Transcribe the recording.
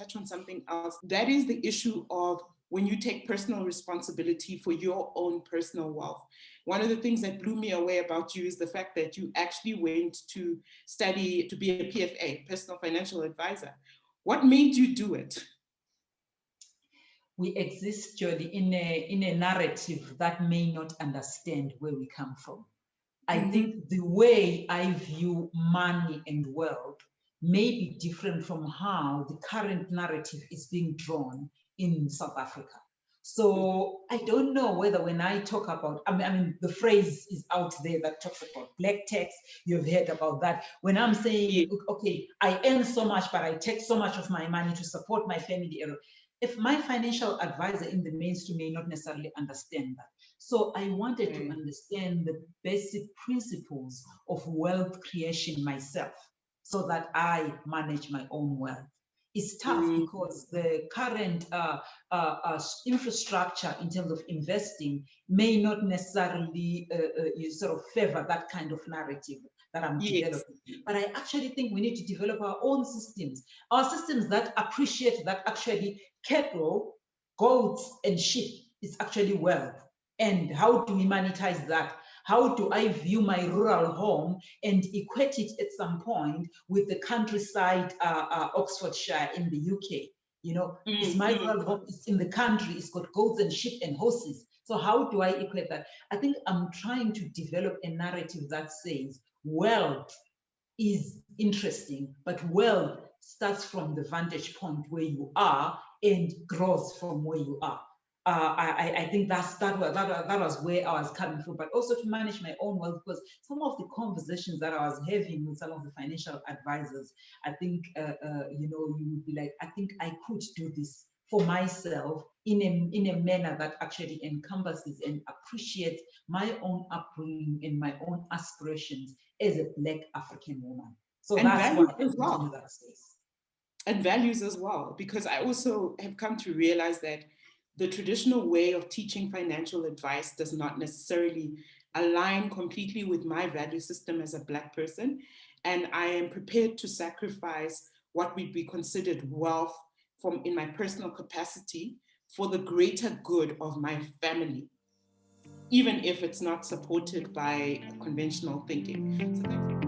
touch on something else. That is the issue of when you take personal responsibility for your own personal wealth. One of the things that blew me away about you is the fact that you actually went to study to be a PFA, personal financial advisor. What made you do it? We exist, Jody, in a narrative that may not understand where we come from. I think the way I view money and wealth may be different from how the current narrative is being drawn in South Africa. So I don't know whether when I talk about, I mean, the phrase is out there that talks about black tax. You've heard about that. When I'm saying, okay, I earn so much, but I take so much of my money to support my family. If my financial advisor in the mainstream may not necessarily understand that. So I wanted to understand the basic principles of wealth creation myself so that I manage my own wealth. It's tough because the current infrastructure in terms of investing may not necessarily sort of favor that kind of narrative that I'm developing. But I actually think we need to develop our own systems that appreciate that actually cattle, goats, and sheep is actually wealth. And how do we monetize that? How do I view my rural home and equate it at some point with the countryside, Oxfordshire in the UK? You know, it's my rural home, it's in the country, it's got goats and sheep and horses. So how do I equate that? I think I'm trying to develop a narrative that says wealth is interesting, but wealth starts from the vantage point where you are and grows from where you are. I think that was where I was coming from, but also to manage my own wealth, because some of the conversations that I was having with some of the financial advisors, I think, you would be like, I think I could do this for myself in a manner that actually encompasses and appreciates my own upbringing and my own aspirations as a Black African woman. So and that's why I continue that space. And values as well, because I also have come to realize that the traditional way of teaching financial advice does not necessarily align completely with my value system as a Black person. And I am prepared to sacrifice what would be considered wealth in my personal capacity for the greater good of my family, even if it's not supported by conventional thinking. So